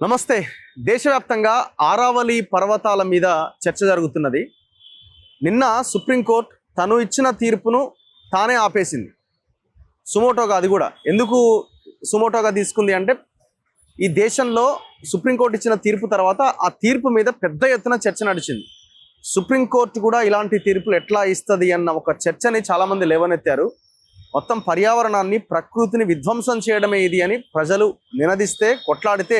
నమస్తే. దేశవ్యాప్తంగా ఆరావళి పర్వతాల మీద చర్చ జరుగుతున్నది. నిన్న సుప్రీంకోర్టు తను ఇచ్చిన తీర్పును తానే ఆపేసింది. సుమోటోగా అది కూడా ఎందుకు సుమోటోగా తీసుకుంది అంటే, ఈ దేశంలో సుప్రీంకోర్టు ఇచ్చిన తీర్పు తర్వాత ఆ తీర్పు మీద పెద్ద ఎత్తున చర్చ నడిచింది. సుప్రీంకోర్టు కూడా ఇలాంటి తీర్పులు ఎట్లా ఇస్తుంది అన్న ఒక చర్చని చాలామంది లేవనెత్తారు. మొత్తం పర్యావరణాన్ని, ప్రకృతిని విధ్వంసం చేయడమే ఇది అని ప్రజలు నినదిస్తే, కొట్లాడితే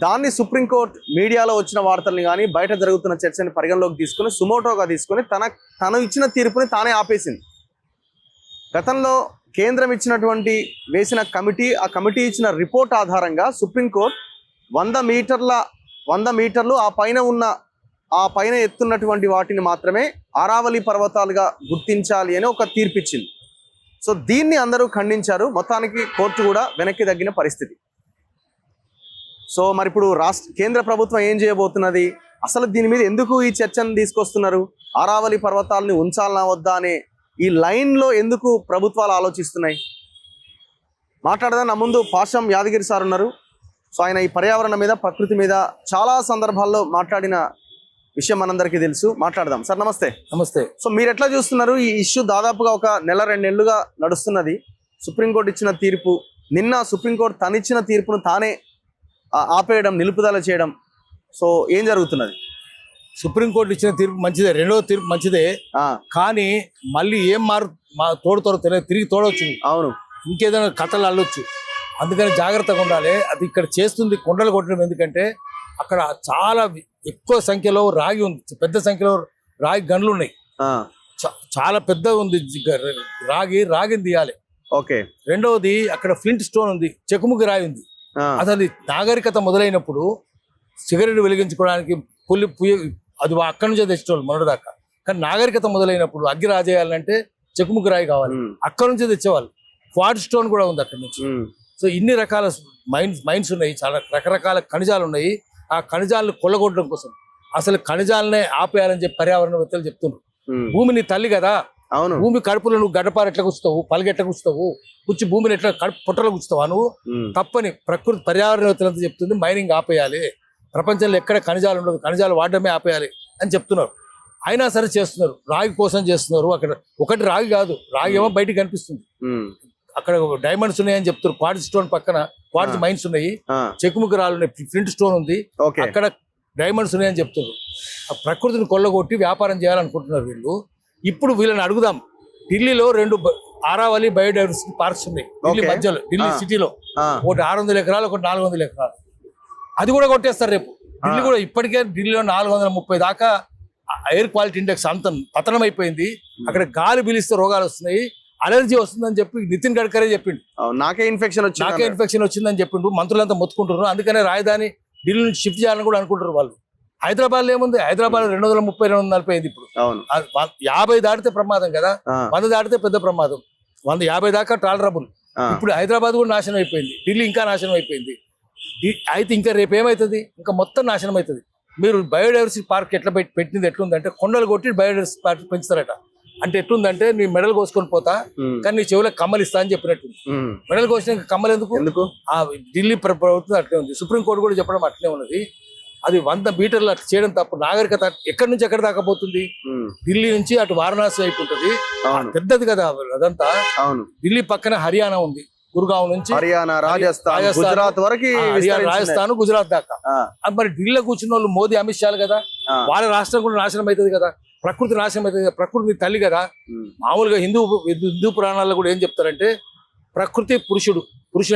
దాన్ని సుప్రీంకోర్టు మీడియాలో వచ్చిన వార్తల్ని కానీ బయట జరుగుతున్న చర్చని పరిగణలోకి తీసుకుని సుమోటోగా తీసుకుని తను ఇచ్చిన తీర్పుని తానే ఆపేసింది. గతంలో కేంద్రం ఇచ్చినటువంటి వేసిన కమిటీ, ఆ కమిటీ ఇచ్చిన రిపోర్ట్ ఆధారంగా సుప్రీంకోర్టు 100 మీటర్లు ఆ పైన ఎత్తున్నటువంటి వాటిని మాత్రమే ఆరావళి పర్వతాలుగా గుర్తించాలి అని ఒక తీర్పు ఇచ్చింది. సో దీన్ని అందరూ ఖండించారు. మొత్తానికి కోర్టు కూడా వెనక్కి తగ్గిన పరిస్థితి. సో మరి ఇప్పుడు కేంద్ర ప్రభుత్వం ఏం చేయబోతున్నది, అసలు దీని మీద ఎందుకు ఈ చర్చను తీసుకొస్తున్నారు, ఆరావళి పర్వతాలని ఉంచాలనా వద్దా అనే ఈ లైన్లో ఎందుకు ప్రభుత్వాలు ఆలోచిస్తున్నాయి, మాట్లాడదా నా ముందు పాషం యాదగిరి సార్ ఉన్నారు. సో ఆయన ఈ పర్యావరణం మీద, ప్రకృతి మీద చాలా సందర్భాల్లో మాట్లాడిన విషయం మనందరికీ తెలుసు. మాట్లాడదాం సార్. నమస్తే. నమస్తే. సో మీరు ఎట్లా చూస్తున్నారు ఈ ఇష్యూ? దాదాపుగా ఒక నెల-2 నెలలుగా నడుస్తున్నది. సుప్రీంకోర్టు ఇచ్చిన తీర్పు, నిన్న సుప్రీంకోర్టు తనిచ్చిన తీర్పును తానే ఆపేయడం, నిలుపుదల చేయడం. సో ఏం జరుగుతున్నది? సుప్రీంకోర్టు ఇచ్చిన తీర్పు మంచిదే, రెండవ తీర్పు మంచిదే. కానీ మళ్ళీ ఏం తోడుతారో తెలియదు, తిరిగి తోడవచ్చు. అవును, ఇంకేదైనా కథలు అల్లొచ్చు. అందుకని జాగ్రత్తగా ఉండాలి. అది ఇక్కడ చేస్తుంది కొండలు కొట్టడం. ఎందుకంటే అక్కడ చాలా ఎక్కువ సంఖ్యలో రాగి ఉంది, పెద్ద సంఖ్యలో రాగి గనులు ఉన్నాయి. చాలా పెద్ద ఉంది రాగిని తీయాలి. ఓకే. రెండవది అక్కడ ఫ్లింట్ స్టోన్ ఉంది, చెకుముకి రాయి ఉంది. అసలు నాగరికత మొదలైనప్పుడు సిగరెట్ వెలిగించుకోవడానికి అది అక్కడి నుంచే తెచ్చేవాళ్ళు మొన్నటిదాకా. కానీ నాగరికత మొదలైనప్పుడు అగ్గి రాజేయాలంటే చెకుముకి రాయి కావాలి, అక్కడి నుంచే తెచ్చేవాళ్ళు. క్వాడ్ స్టోన్ కూడా ఉంది అక్కడి నుంచి. సో ఇన్ని రకాల మైన్స్ ఉన్నాయి, చాలా రకరకాల ఖనిజాలు ఉన్నాయి. ఆ ఖనిజాలను కొల్లగొట్టడం కోసం అసలు ఖనిజాలనే ఆపేయాలని చెప్పి పర్యావరణవేత్తలు చెప్తున్నారు. భూమిని తల్లి కదా, అవును, భూమి కడుపులో నువ్వు గడ్డపార ఎట్లా కూర్చుతావు, పలగెట్లా కూర్చుతావు, కూర్చి భూమిని ఎట్లా పొట్టలో కూర్చుతావా నువ్వు? తప్పని ప్రకృతి పర్యావరణవేత్తలంతా చెప్తుంది మైనింగ్ ఆపేయాలి, ప్రపంచంలో ఎక్కడ ఖనిజాలు ఉండదు, ఖనిజాలు వాడడమే ఆపేయాలి అని చెప్తున్నారు. అయినా సరే చేస్తున్నారు, రాగి కోసం చేస్తున్నారు. అక్కడ ఒకటి రాగి కాదు, రాగి ఏమో బయటికి కనిపిస్తుంది. అక్కడ డైమండ్స్ ఉన్నాయని చెప్తారు. క్వార్ట్జ్ స్టోన్ పక్కన క్వార్ట్జ్ మైన్స్ ఉన్నాయి, చెకుముకి రాళ్ళు ఉన్నాయి, ఫ్లింట్ స్టోన్ ఉంది, అక్కడ డైమండ్స్ ఉన్నాయని చెప్తారు. ఆ ప్రకృతిని కొల్లగొట్టి వ్యాపారం చేయాలనుకుంటున్నారు వీళ్ళు. ఇప్పుడు వీళ్ళని అడుగుదాం. ఢిల్లీలో 2 ఆరావళి బయోడైవర్సిటీ పార్క్స్ ఉన్నాయి. ఢిల్లీ మధ్యలో, ఢిల్లీ సిటీలో ఒకటి 600 ఎకరాలు, ఒకటి 400 ఎకరాలు. అది కూడా కొట్టేస్తారు రేపు. ఢిల్లీ కూడా ఇప్పటికే ఢిల్లీలో 430 దాకా ఎయిర్ క్వాలిటీ ఇండెక్స్ అంత పతనం అయిపోయింది. అక్కడ గాలి పీలిస్తే రోగాలు వస్తున్నాయి, అలర్జీ వస్తుందని చెప్పి నితిన్ గడ్కరీ చెప్పిండు. నాకే ఇన్ఫెక్షన్ వచ్చిందని చెప్పిండు. మంత్రులంతా మొత్తుకుంటున్నారు. అందుకనే రాజధాని ఢిల్లీ నుంచి షిఫ్ట్ చేయాలని కూడా అనుకుంటారు వాళ్ళు. హైదరాబాద్ లో ఏముంది, హైదరాబాద్ 230, 240 అయింది ఇప్పుడు. 50 దాటితే ప్రమాదం కదా, 100 దాటితే పెద్ద ప్రమాదం. 150 దాకా టాలరబుల్. ఇప్పుడు హైదరాబాద్ కూడా నాశనం అయిపోయింది, ఢిల్లీ ఇంకా నాశనం అయిపోయింది. అయితే ఇంకా రేపు ఏమవుతుంది, ఇంకా మొత్తం నాశనం అవుతుంది. మీరు బయోడైవర్సిటీ పార్క్ ఎట్లా పెట్టింది ఎట్లుందంటే, కొండలు కొట్టి బయోడైవర్సిటీ పార్క్ పెంచుతారట. అంటే ఎట్లుందంటే, నీ మెడల్ కోసుకొని పోతా కానీ నీ చెవులకు కమ్మలు ఇస్తా అని చెప్పినట్టు. మెడల్ కోసిన కమ్మలు ఎందుకు? ఢిల్లీ ప్రభుత్వం అట్లే ఉంది, సుప్రీంకోర్టు కూడా చెప్పడం అట్లే ఉన్నది. అది 100 మీటర్లు అట్లా చేయడం తప్పు. నాగరికత ఎక్కడి నుంచి ఎక్కడ దాకా పోతుంది? ఢిల్లీ నుంచి అటు వారణాసి వైపు ఉంటుంది, పెద్దది కదా అదంతా. ఢిల్లీ పక్కన హర్యానా ఉంది, గురుగావ్ నుంచి హర్యానా, రాజస్థాన్, గుజరాత్ వరకు, రాజస్థాన్, గుజరాత్ దాకా. మరి ఢిల్లీలో కూర్చున్న వాళ్ళు మోదీ, అమిత్ షాలు కదా, వాళ్ళ రాష్ట్రం కూడా నాశనం అవుతుంది కదా, ప్రకృతి నాశనం అవుతుంది కదా. ప్రకృతి తల్లి కదా. మామూలుగా హిందూ పురాణాల్లో కూడా ఏం చెప్తారంటే, ప్రకృతి పురుషుడు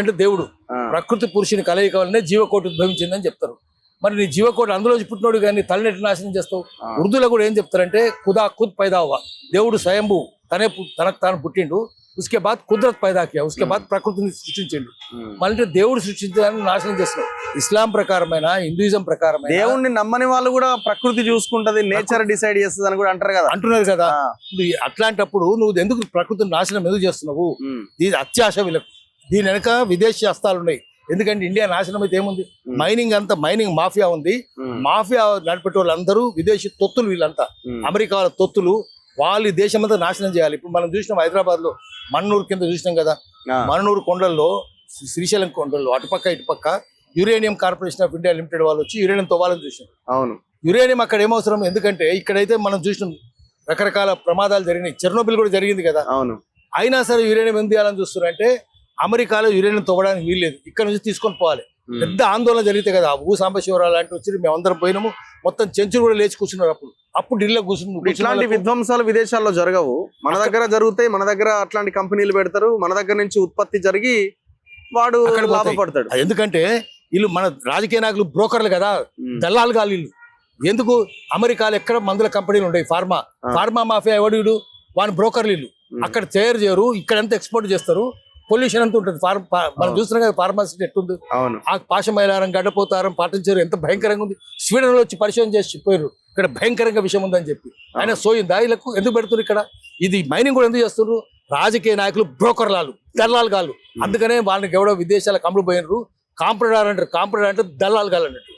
అంటే దేవుడు, ప్రకృతి పురుషుని కలయిక వల్లనే జీవకోటి ఉద్భవించిందని చెప్తారు. మరి నీ జీవకోటి అందులో పుట్టినోడు కానీ తల్లిని నాశనం చేస్తావు? ఉర్దూలో కూడా ఏం చెప్తారంటే, ఖుదా ఖుద్ పైదా హువా, దేవుడు స్వయంభూ తనకు తాను పుట్టిండు. ఉస్కే బాద్ కుదరత్ పైదా కియా, ఉస్కే బాద్ ప్రకృతిని సృష్టించిండు. మళ్ళీ దేవుడు సృష్టించడానికి నాశనం చేస్తున్నాడు. ఇస్లాం ప్రకారమైన, హిందూయిజం ప్రకారమైన, దేవుడిని నమ్మని వాళ్ళు కూడా ప్రకృతి చూసుకుంటది, నేచర్ డిసైడ్ చేస్తుంది అని కూడా అంటున్నారు కదా. అట్లాంటప్పుడు నువ్వు ఎందుకు ప్రకృతిని నాశనం ఎందుకు చేస్తున్నావు? ఇది అత్యాశ వీళ్ళకు. దీని వెనక విదేశీ హస్తాలు ఉన్నాయి. ఎందుకంటే ఇండియా నాశనం అయితే ఏముంది, మైనింగ్ మాఫియా ఉంది. మాఫియా నడిపే వాళ్ళందరూ విదేశీ తొత్తులు, వీళ్ళంతా అమెరికా తొత్తులు. వాళ్ళు దేశం అంతా నాశనం చేయాలి. ఇప్పుడు మనం చూసినాం హైదరాబాద్ లో మన్నూరు కింద చూసినాం కదా, మన్నూరు కొండల్లో, శ్రీశైలం కొండల్లో అటుపక్క ఇటుపక్క uranium corporation of India limited వాళ్ళు వచ్చి యురేనియం తవ్వాలని చూసాం. అవును. యురేనియం అక్కడ ఏమవసరం, ఎందుకంటే ఇక్కడైతే మనం చూసినాం రకరకాల ప్రమాదాలు జరిగినాయి, చెర్నోబిల్ కూడా జరిగింది కదా. అవును. అయినా సరే యురేనియం ఎందుకు చేయాలని చూస్తున్నారంటే అమెరికాలో యురేనియం తవ్వడానికి వీల్లేదు, ఇక్కడ నుంచి తీసుకొని పోవాలి. పెద్ద ఆందోళన జరిగితే కదా, ఊ సాంబశివరావు లాంటి వచ్చి మేమందరం పోయినాము, మొత్తం చెంచులు కూడా లేచి కూర్చున్నారు. అప్పుడు ఢిల్లీలో ఇట్లాంటి విధ్వంసాలు విదేశాల్లో జరగవు, మన దగ్గర జరుగుతాయి. మన దగ్గర అట్లాంటి కంపెనీలు పెడతారు, మన దగ్గర నుంచి ఉత్పత్తి జరిగి వాడు లాభపడతాడు. ఎందుకంటే వీళ్ళు మన రాజకీయ నాయకులు బ్రోకర్లు కదా, దళాలు కాదు వీళ్ళు. ఎందుకు అమెరికాలో ఎక్కడ మందుల కంపెనీలు ఉంటాయి, ఫార్మా మాఫియా ఎవడు వాని బ్రోకర్లు వీళ్ళు. అక్కడ తయారు చేయరు, ఇక్కడ ఎంత ఎక్స్పోర్ట్ చేస్తారు, పొల్యూషన్ ఎంత ఉంటుంది. మనం చూస్తున్నాం కదా ఫార్మాసిటీ ఎట్టుంది, ఆ పాశమైలారం గడ్డపోతారం పాటించారు, ఎంత భయంకరంగా ఉంది. స్వీడన్ లో వచ్చి పరిశోధన చేసి చెప్పారు ఇక్కడ భయంకరంగా విషయం ఉందని చెప్పి. ఆయన సోయిందా వీళ్ళకు? ఎందుకు పెడుతున్నారు ఇక్కడ? ఇది మైనింగ్ కూడా ఎందుకు చేస్తున్నారు? రాజకీయ నాయకులు బ్రోకర్లాలు, దళాలు కాళ్ళు. అందుకనే వాళ్ళకి ఎవడో విదేశాలకు అమ్ముడు పోయినారు. కాంప్రడార్ అంటారు, కాంప్రడార్ అంటే దళాలు కాళ్ళు అన్నట్టు.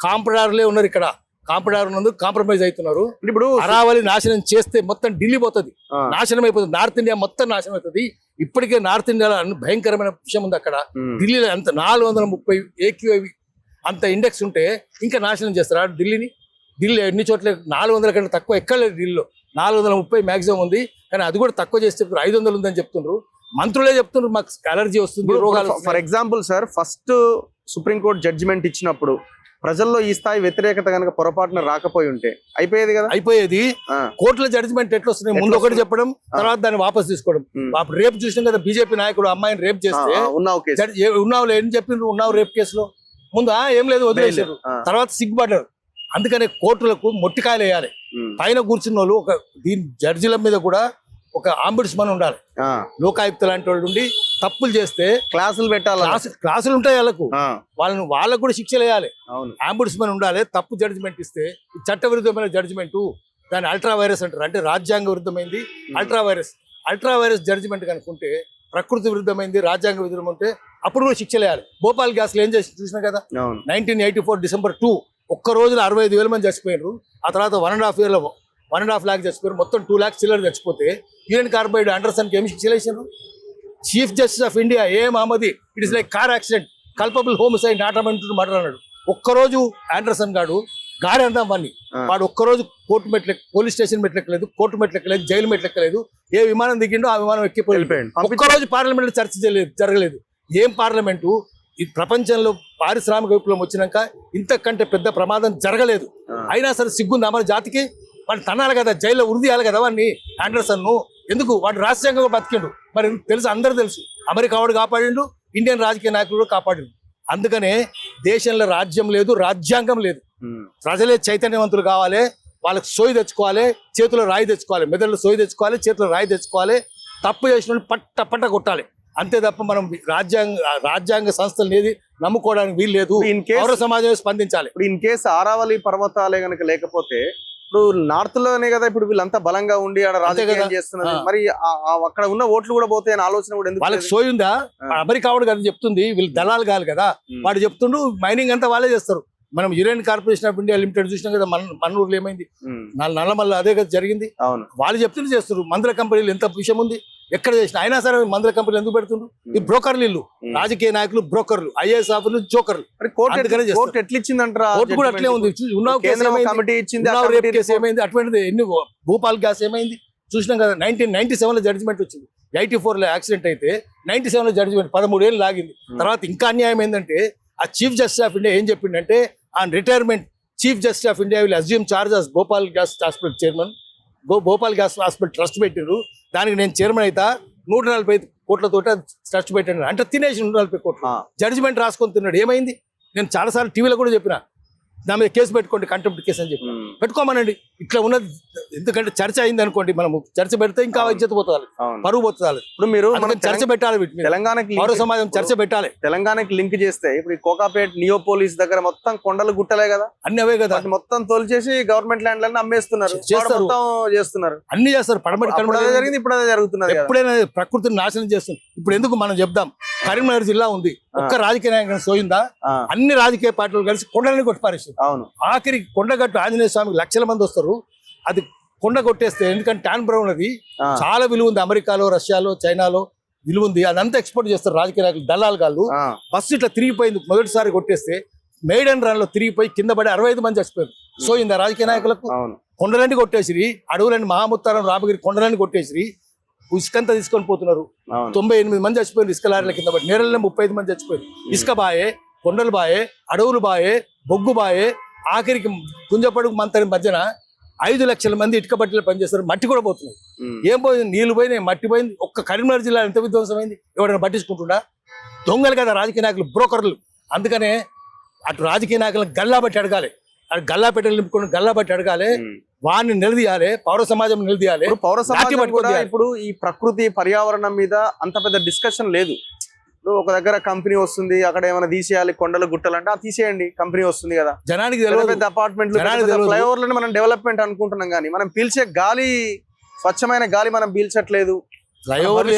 కాంప్రడార్లే ఉన్నారు ఇక్కడ, కాంప్రడార్ ఉన్నందుకు కాంప్రమైజ్ అవుతున్నారు. ఇప్పుడు అరావళి నాశనం చేస్తే మొత్తం ఢిల్లీ పోతుంది, నాశనం అయిపోతుంది. నార్త్ ఇండియా మొత్తం నాశనం అవుతుంది. ఇప్పటికే నార్త్ ఇండియాలో భయంకరమైన విషయం ఉంది అక్కడ. ఢిల్లీలో అంత 430 AQI అంత ఇండెక్స్ ఉంటే ఇంకా నాశనం చేస్తారా ఢిల్లీని? ఢిల్లీ ఎన్ని చోట్ల 400 కంటే తక్కువ ఎక్కడ లేదు. ఢిల్లీలో 430 మ్యాక్సిమం ఉంది, కానీ అది కూడా తక్కువ చేసి చెప్తారు. 500 ఉందని చెప్తున్నారు, మంత్రులే చెప్తున్నారు మాకు అలర్జీ వస్తుంది, రోగాలు. For example sir, first supreme court judgement ఇచ్చినప్పుడు ప్రజల్లో ఈ స్థాయి వ్యతిరేకత కనుక పొరపాటున రాకపోయి ఉంటే అయిపోయేది కదా. అయిపోయేది. కోర్టుల జడ్జిమెంట్ ఎట్లా వస్తున్నాయి, ముందు ఒకటి చెప్పడం, తర్వాత దాన్ని వాపస్ తీసుకోవడం. అప్పుడు రేపు చూసినాం కదా, బీజేపీ నాయకుడు అమ్మాయిని రేప్ చేస్తే ఉన్నావు ఏం చెప్పిండ్రు, ఉన్నావు రేప్ కేసులో ముందు ఏం లేదు వదిలేశారు, తర్వాత సిగ్గుపడ్డారు. అందుకనే కోర్టులకు మొట్టికాయలు వేయాలి. పైన కూర్చున్న వాళ్ళు ఒక దీని జడ్జిల మీద కూడా ఒక ఆంబుడ్స్మన్ ఉండాలి, లోకాయుక్త లాంటి వాళ్ళు ఉండి తప్పులు చేస్తే క్లాసులు పెట్టాలి. క్లాసులు ఉంటాయి వాళ్ళకు కూడా శిక్షలు వేయాలి. ఆంబుడ్స్మన్ ఉండాలి. తప్పు జడ్జిమెంట్ ఇస్తే చట్ట విరుద్ధమైన జడ్జిమెంట్, దాన్ని అల్ట్రా వైరస్ అంటారు. అంటే రాజ్యాంగ విరుద్ధమైంది అల్ట్రా వైరస్ జడ్జిమెంట్ కనుకుంటే ప్రకృతి విరుద్ధమైంది, రాజ్యాంగ విరుద్ధం ఉంటే అప్పుడు కూడా శిక్షలు వేయాలి. భోపాల్ గ్యాస్లో ఏం చేసి చూసినా కదా, 1984 December 2 ఒక్క రోజులో 65,000 మంది చచ్చిపోయారు. ఆ తర్వాత 1.5 yearలో 1.5 lakh చచ్చిపోయారు. మొత్తం 2 lakhs చిల్లర చచ్చిపోతే యూరియన్ కార్బైడ్ అండర్సన్కి ఏమి శిక్షలు వేసారు? Chief justice of India Mohammadi, it is like car accident, culpable homicide not amounted murder అన్నాడు. ఒక్కరోజు ఆండర్సన్ గాడి అందాం వాడిని, వాడు ఒక్కరోజు కోర్టు పోలీస్ స్టేషన్ మెట్లెక్కలేదు, కోర్టు మెట్లెక్కలేదు, జైలు మెట్లెక్కలేదు. ఏ విమానం దిగిండో ఆ విమానం ఎక్కిపోయి ఒక్కరోజు పార్లమెంట్ చర్చ జరగలేదు. ఏం పార్లమెంటు? ఈ ప్రపంచంలో పారిశ్రామిక విప్లవం వచ్చినాక ఇంతకంటే పెద్ద ప్రమాదం జరగలేదు. అయినా సరే సిగ్గుంది మన జాతికి. వాడు తనాలి కదా, జైల్లో ఉరిదీయాలి కదా వాడిని, ఆండర్సన్ ను. ఎందుకు? వాడు రాజ్యాంగంగా బతికిండు. మరి తెలుసు, అందరూ తెలుసు. అమెరికా వాడు కాపాడిండు, ఇండియన్ రాజకీయ నాయకులు కూడా కాపాడిండు. అందుకనే దేశంలో రాజ్యం లేదు, రాజ్యాంగం లేదు. ప్రజలే చైతన్యవంతులు కావాలి, వాళ్ళకి సోయి తెచ్చుకోవాలి, చేతిలో రాయి తెచ్చుకోవాలి, మెదడులో సోయి తెచ్చుకోవాలి, చేతిలో రాయి తెచ్చుకోవాలి. తప్పు చేసిన పట్ట కొట్టాలి. అంతే తప్ప మనం రాజ్యాంగ సంస్థలు ఏది నమ్ముకోవడానికి వీలు లేదు. పౌర సమాజం స్పందించాలి. ఇప్పుడు ఇన్ కేసు ఆరావళి పర్వతాలే కనుక లేకపోతే, ఇప్పుడు నార్త్ లోనే కదా ఇప్పుడు వీళ్ళంతా బలంగా ఉండి ఆడ రాజకీయం చేస్తున్నారు, మరి అక్కడ ఉన్న ఓట్లు కూడా పోతాయి అని ఆలోచన కూడా ఎందుకు? వాళ్ళకి సోయుందా? అమెరికా వాడు కదా చెప్తుంది, వీళ్ళు దళాలు కాదు కదా. వాడు చెప్తుండు మైనింగ్ అంతా వాళ్ళే చేస్తారు. మనం uranium corporation of India limited చూసినాం కదా, మన ఊర్లో ఏమైంది, నల్లమల్ల అదే కదా జరిగింది. వాళ్ళు చెప్తుంటే చేస్తారు. మందుల కంపెనీలు ఎంత విషయం ఉంది ఎక్కడ చేసిన, అయినా సరే మందుల కంపెనీలు ఎందుకు పెడుతుండ్రు? ఈ బ్రోకర్లు ఇల్లు, రాజకీయ నాయకులు బ్రోకర్లు, ఐఏఎస్ ఆఫీసర్లు జోకర్లు. కోర్టు ఎట్లా ఇచ్చిందంటారా? కోర్టు కూడా అట్లే ఉంది. రేప్ కేసు ఏమైంది, అటువంటిది ఎన్ని భూపాల్ గ్యాస్ ఏమైంది చూసినాం కదా. 1997లో జడ్జిమెంట్ వచ్చింది. 84లో యాక్సిడెంట్ అయితే 97లో జడ్జిమెంట్ 13 ఏళ్ళు లాగింది. తర్వాత ఇంకా అన్యాయం ఏంటంటే, ఆ చీఫ్ జస్టిస్ ఆఫ్ ఇండియా ఏం చెప్పిండంటే, on retirement chief justice of India will assume charge as Bhopal gas hospital chairman. Bhopal gas hospital trust పెట్టిండ్రు, దానికి నేను చైర్మన్ అయితే 140 కోట్లతో ట్రస్ట్ పెట్టాను అంటే తినేసి 140 కోట్లు. జడ్జిమెంట్ రాసుకొని తిన్నాడు. ఏమైంది? నేను చాలాసార్లు టీవీలో కూడా చెప్పిన, నా మీద కేసు పెట్టుకోండి, కంటెంప్ట్ కేసు అని చెప్పి పెట్టుకోమనండి. ఇట్లా ఉన్నది. ఎందుకంటే చర్చ అయింది అనుకోండి, మనం చర్చ పెడితే ఇంకా ఇజ్జత పోతుంది, పరువు పోతుంది. ఇప్పుడు మీరు చర్చ పెట్టాలి, తెలంగాణకి పౌర సమాజం చర్చ పెట్టాలి. తెలంగాణకి లింక్ చేస్తే ఇప్పుడు కోకాపేట్ నియోపోలిస్ దగ్గర మొత్తం కొండలు గుట్టలే కదా, అన్ని అవే కదా, మొత్తం తోల్చేసి గవర్నమెంట్ ల్యాండ్లను అమ్మేస్తున్నారు, చేస్తున్నారు, అన్ని చేస్తారు. పడమటి జరిగింది, ఇప్పుడు అదే జరుగుతున్నది. ఎప్పుడైనా ప్రకృతిని నాశనం చేస్తుంది. ఇప్పుడు ఎందుకు మనం చెప్దాం, కరీంనగర్ జిల్లా ఉంది, ఒక్క రాజకీయ నాయకుడు సోయిందా? అన్ని రాజకీయ పార్టీలు కలిసి కొండలని కొట్టిపారేస్తారు. అవును. ఆఖరి కొండగట్టు ఆంజనేయ స్వామికి లక్షల మంది వస్తారు. అది కొండ కొట్టేస్తే, ఎందుకంటే టాన్ బ్రౌన్ అది చాలా విలువ ఉంది అమెరికాలో, రష్యాలో, చైనాలో. విలువ ఉంది, అదంతా ఎక్స్పోర్ట్ చేస్తారు రాజకీయ నాయకులు, దళాలు కాళ్ళు. బస్సు ఇట్లా తిరిగిపోయింది, మొదటిసారి కొట్టేస్తే మెయిడన్ రన్ లో తిరిగిపోయి కింద పడి 65 మంది చచ్చిపోయారు. సో ఇంత రాజకీయ నాయకులకు కొండలన్నీ కొట్టేసిరి, అడవులని మహాముత్తారం రామగిరి కొండలన్నీ కొట్టేసిరి, ఇసుకంతా తీసుకొని పోతున్నారు. 98 మంది చచ్చిపోయారు ఇసుక లారీల కింద పడి, నేరల్లో 35 మంది చచ్చిపోయారు. ఇసుక బాయే, కొండలు బాయే, అడవులు బాయే, బొగ్గు బాయే, ఆఖరికి గుంజపడుగు మంతరి మధ్యన 5 లక్షల మంది ఇటుక బట్టలు పనిచేస్తారు, మట్టి కూడా పోతున్నాయి. ఏం పోయింది? నీళ్లు పోయినాయి, మట్టి పోయింది. ఒక్క కరీంనగర్ జిల్లా ఎంత విధ్వంసమైంది ఎవరైనా పట్టించుకుంటుండా? దొంగలు కదా రాజకీయ నాయకులు, బ్రోకర్లు. అందుకనే అటు రాజకీయ నాయకులను గల్లా బట్టి అడగాలి, అటు గల్లా పెట్టెలు నింపుకొని గల్లా బట్టి అడగాలి, వాడిని నిలదీయాలి, పౌర సమాజం నిలదీయాలి. పౌర సమాజం కూడా ఇప్పుడు ఈ ప్రకృతి పర్యావరణం మీద అంత పెద్ద డిస్కషన్ లేదు. ఒక దగ్గర కంపెనీ వస్తుంది, అక్కడ ఏమైనా తీసేయాలి కొండలు గుట్టలు అంటే తీసేయండి, కంపెనీ వస్తుంది కదా. జనానికి పెద్ద అపార్ట్మెంట్లు, ఫ్లైఓవర్లను మనం డెవలప్మెంట్ అనుకుంటున్నాం, కానీ మనం పీల్చే గాలి, స్వచ్ఛమైన గాలి మనం పీల్చట్లేదు. ఫ్లైఓవర్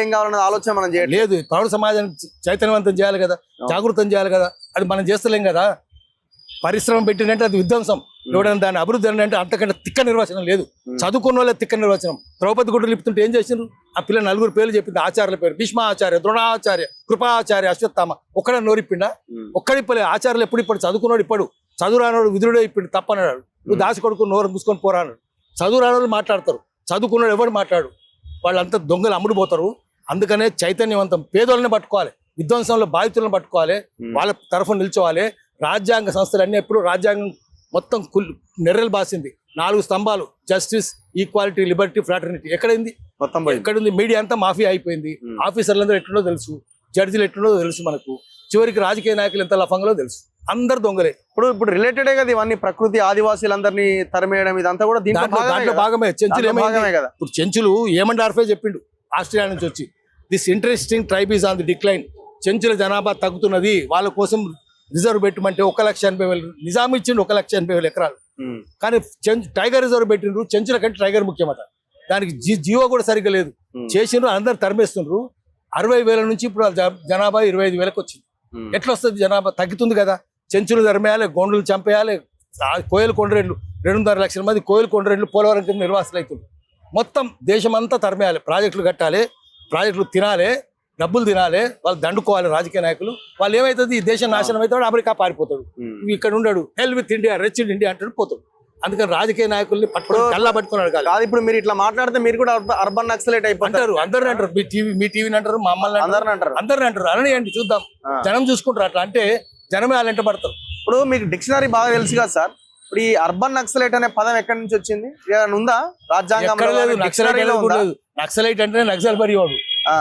ఏం కావాలన్న ఆలోచన మనం చేయట్లేదు. పౌర సమాజాన్ని చైతన్యవంతం చేయాలి కదా, జాగృతం చేయాలి కదా, అది మనం చేస్తలేం కదా. పరిశ్రమ పెట్టినంటే అది విధ్వంసం, ఎవడైనా దాన్ని అభివృద్ధి అంటే అంతకంటే తిక్క నిర్వచనం లేదు. చదువుకున్న వాళ్ళే తిక్క నిర్వచనం. ద్రౌపది గుడ్డలు లిపుతుంటే ఏం చేసిండ్రు? ఆ పిల్ల 4 పేర్లు చెప్పింది, ఆచార్యుల పేరు, భీష్మాచార్య, ద్రోణాచార్య, కృపాచార్య, అశ్వత్థామ. ఒక్కడ నోరిప్పిండా? ఒక్కడిప్పలే. ఆచార్యులు ఎప్పుడు ఇప్పుడు చదువుకున్నాడు, ఇప్పుడు చదువు రానోడు విధుడే ఇప్పుడు తప్పన్నాడు. నువ్వు దాసి కొడుకు నోరు మూసుకొని పోరాడు. చదువు రానోళ్ళు మాట్లాడతారు, చదువుకున్నాడు ఎవరు మాట్లాడు. వాళ్ళంతా దొంగలు అమ్ముడు పోతారు. అందుకనే చైతన్యవంతం పేదోళ్ళని పట్టుకోవాలి, విధ్వంసంలో బాధితులను పట్టుకోవాలి, వాళ్ళ తరఫున నిల్చోవాలి. రాజ్యాంగ సంస్థలు అన్నీ ఎప్పుడు రాజ్యాంగం మొత్తం నెర్రలు బాసింది. 4 స్తంభాలు, జస్టిస్, ఈక్వాలిటీ, లిబర్టీ, ఫ్రాటర్నిటీ. ఎక్కడైంది? మొత్తం ఎక్కడుంది? మీడియా అంతా మాఫియా అయిపోయింది. ఆఫీసర్లందరూ ఎట్లుండో తెలుసు, జడ్జిలు ఎట్లుండో తెలుసు మనకు, చివరికి రాజకీయ నాయకులు ఎంత లఫంగలో తెలుసు. అందరు దొంగలే. ఇప్పుడు రిలేటెడే కదా ఇవన్నీ, ప్రకృతి, ఆదివాసీలందరినీ తరిమేయడం, ఇదంతా కూడా దాంట్లో భాగమే. చెంచులు ఏమైంది కదా, ఇప్పుడు చెంచులు ఏమండార్ఫే చెప్పిండు ఆస్ట్రేలియా నుంచి వచ్చి, this interesting tribe is on the decline. చెంచుల జనాభా తగ్గుతున్నది, వాళ్ళ కోసం రిజర్వ్ పెట్టమంటే 1,80,000 నిజాం ఇచ్చిండు, 1,80,000 ఎకరాలు. కానీ టైగర్ రిజర్వ్ పెట్టిండ్రు, చెంచుల కంటే టైగర్ ముఖ్యమట. దానికి జీవో కూడా సరిగ్గా లేదు, చేసిండ్రు, అందరు తరిమేస్తుండ్రు. 60,000 నుంచి ఇప్పుడు జనాభా 25,000కి వచ్చింది. ఎట్లా వస్తుంది? జనాభా తగ్గుతుంది కదా. చెంచులు తరిమేయాలి, గోండ్లు చంపేయాలి, కోయలు కొండరెడ్లు 2.5 లక్షల మంది కోయలు కొండరెడ్లు పోలవరం కింద నిర్వాసులు అవుతుంది. మొత్తం దేశమంతా తరిమేయాలి, ప్రాజెక్టులు కట్టాలి, ప్రాజెక్టులు తినాలి, డబ్బులు తినాలి, వాళ్ళు దండుకోవాలి రాజకీయ నాయకులు. వాళ్ళు ఏమవుతుంది? ఈ దేశం నాశనం అవుతాడు, అమెరికా పారిపోతాడు, ఇక్కడ ఉన్నాడు, హెల్ with India, rich in India అంటాడు, పోతాడు. అందుకని రాజకీయ నాయకుల్ని పట్టుకొని కల్లా పట్టుకొని అడగాలి. కాదు ఇప్పుడు మీరు ఇట్లా మాట్లాడితే మీరు కూడా అర్బన్ నక్సలైట్ అయిపోతారు. అందరిని అంటారు, మీ టీవీని అంటారు, మా అమ్మల్ని అందరిని అంటారు. అననియండి, చూద్దాం, జనం చూసుకుంటారు. అట్లా అంటే జనమే వాళ్ళు వెంట పడతారు. ఇప్పుడు మీకు డిక్షనరీ బాగా తెలుసు కదా సార్. ఇప్పుడు ఈ అర్బన్ నక్సలైట్ అనే పదం ఎక్కడి నుంచి వచ్చింది? ఉందా రాజ్యాంగం? నక్సలైట్ అంటే నక్సల్బరీ వాడు,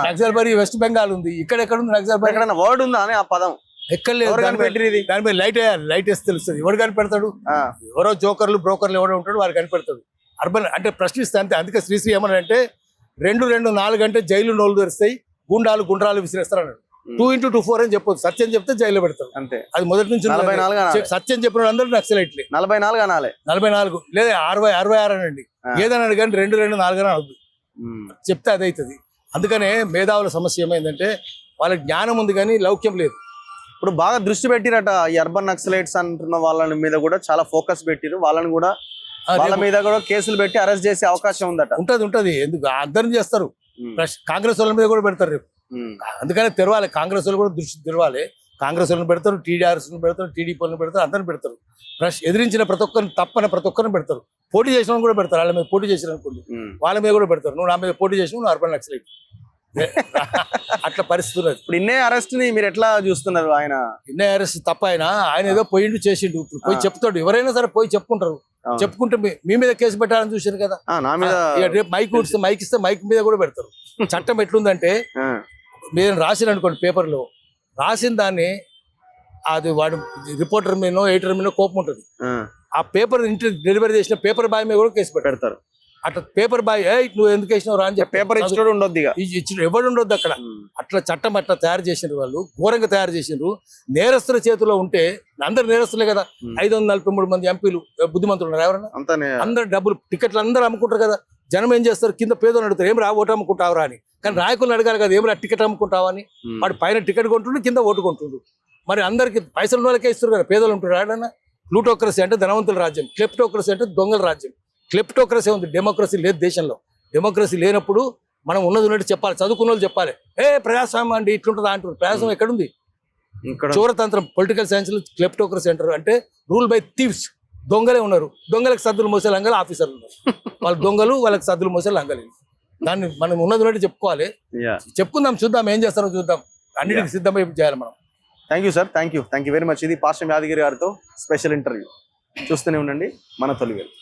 నక్సల్బరీ వెస్ట్ బెంగాల్ ఉంది. ఇక్కడ ఉంది నక్సల్బరీ? ఎక్కడైనా వర్డ్ ఉందా అని ఆ పదం? ఎక్కడ లేదు. దాని మీద లైట్ వేయాలి, లైట్ వేస్తే తెలుస్తుంది. ఎవరు కనిపెడతాడు? ఎవరో జోకర్లు, బ్రోకర్లు ఎవరో ఉంటాడు, వారు కనిపెడతాడు. అర్బన్ అంటే ప్రశ్నిస్తే అంతే. అందుకే శ్రీశ్రీ ఏమనంటే 2-4 గంటలు జైలు నోళ్ళు తెరుస్తాయి, గుండ్రాలు విసిరేస్తారు అన్నాడు. 2x24 అని చెప్పొద్దు, సత్యం చెప్తే జైల్లో పెడతారు అంతే. అది మొదటి నుంచి సత్యం చెప్పిన అందరూ నక్సలైట్లే. 44 అనాలి, 44 లేదా 66 అనండి, ఏదన్నాడు కానీ 2-4 అని అవుతుంది చెప్తే అది అవుతుంది. అందుకనే మేధావుల సమస్య ఏమైందంటే వాళ్ళకి జ్ఞానం ఉంది కానీ లౌక్యం లేదు. ఇప్పుడు బాగా దృష్టి పెట్టిరట ఈ అర్బన్ నక్సలైట్స్ అంటున్న వాళ్ళ మీద కూడా చాలా ఫోకస్ పెట్టిరు. వాళ్ళని కూడా వాళ్ళ మీద కూడా కేసులు పెట్టి అరెస్ట్ చేసే అవకాశం ఉందట. ఉంటది. ఎందుకు అందరిని చేస్తారు, కాంగ్రెస్ వాళ్ళ మీద కూడా పెడతారు రేపు. అందుకనే తెరవాలి, కాంగ్రెస్ వాళ్ళు కూడా దృష్టి తెరవాలి. కాంగ్రెస్ వాళ్ళని పెడతారు, టీడీఆర్ఎస్ పెడతారు, టీడీపీ వాళ్ళని పెడతారు, అందరిని పెడతారు. ఎదిరించిన ప్రతి ఒక్కరిని తప్పని ప్రతి ఒక్కరిని పెడతారు. పోటీ చేసిన కూడా పెడతారు. వాళ్ళ మీద పోటీ చేసిన అనుకోండి, వాళ్ళ మీద కూడా పెడతారు. నువ్వు నా మీద పోటీ చేసిన నువ్వు అర్బన్ నక్సలైట్. అట్లా పరిస్థితి ఉన్నది. ఇప్పుడు ఇన్నే అరెస్ట్ ని మీరు ఎట్లా చూస్తున్నారు? ఆయన ఇన్నే అరెస్ట్ తప్ప ఆయన ఏదో పోయిండు చేసిండు, పోయి చెప్తాడు. ఎవరైనా సరే పోయి చెప్పుకుంటారు. చెప్పుకుంటే మీ మీద కేసు పెట్టాలని చూసారు కదా. రేపు మైక్ ఇస్తే మైక్ మీద కూడా పెడతారు. చట్టం ఎట్లుందంటే మీరు రాసిన అనుకోండి, పేపర్లో రాసిన దాన్ని అది వాడు రిపోర్టర్ మీదనో ఎడిటర్ మీదనో కోపం ఉంటుంది. ఆ పేపర్ ఇంటి డెలివరీ చేసిన పేపర్ బాయ్ మీద కూడా కేసు పెడతారు. అట్లా పేపర్ బాయ్ నువ్వు ఎందుకు వేసినావు రా అని చెప్పి పేపర్ ఇచ్చినోడు ఉండొద్దు, ఎవడు ఉండొద్దు అక్కడ. అట్లా చట్టం అట్లా తయారు చేసిండ్రు, వాళ్ళు ఘోరంగా తయారు చేసిండ్రు. నేరస్తుల చేతిలో ఉంటే అందరు నేరస్తులే కదా. 543 మంది ఎంపీలు బుద్ధిమంతులు ఉన్నారు ఎవరన్నా? అందరు డబ్బులు టికెట్లు అందరూ అమ్ముకుంటారు కదా. జనం ఏం చేస్తారు? కింద పేదలు అడుగుతారు, ఏం రా ఓటు అమ్ముకుంటావురా అని. కానీ నాయకులను అడగాలి కదా, ఏం రా టికెట్ అమ్ముకుంటావా అని. వాడు పైన టికెట్ కొంటుండు, కింద ఓటు కొంటుండు. మరి అందరికి పైసలు వాళ్ళకే ఇస్తారు కదా, పేదలు ఉంటారు ఆడన్నా. ప్లూటోక్రసీ అంటే ధనవంతుల రాజ్యం, క్లెప్టోక్రసీ అంటే దొంగల రాజ్యం. క్లెప్టోక్రసీ ఉంది, డెమోక్రసీ లేదు దేశంలో. డెమోక్రసీ లేనప్పుడు మనం ఉన్నది ఉన్నట్టు చెప్పాలి, చదువుకున్న వాళ్ళు చెప్పాలి. ప్రజాస్వామ్యం అండి ఇట్లుంటుందా అంటారు. ప్రజాస్వామ్యం ఎక్కడుంది? ఇక్కడ చోరతంత్రం, పొలిటికల్ సైన్స్ క్లెప్టోక్రసీ అంటారు. అంటే రూల్ బై థీవ్స్, దొంగలే ఉన్నారు. దొంగలకు సద్దులు మోసే లంగలు ఆఫీసర్లు ఉన్నారు. వాళ్ళు దొంగలు, వాళ్ళకి సద్దులు మోసే లంగలు. దాన్ని మనం ఉన్నది ఉన్నట్టు చెప్పుకోవాలి. చెప్పుకుందాం, చూద్దాం ఏం చేస్తారో చూద్దాం. అన్నిటికీ సిద్ధమై చేయాలి మనం. Thank you sir, thank you very much. ఇది పార్శ్వం యాదగిరి గారితో స్పెషల్ ఇంటర్వ్యూ. చూస్తూనే ఉండండి మన తొలి వెలుగు.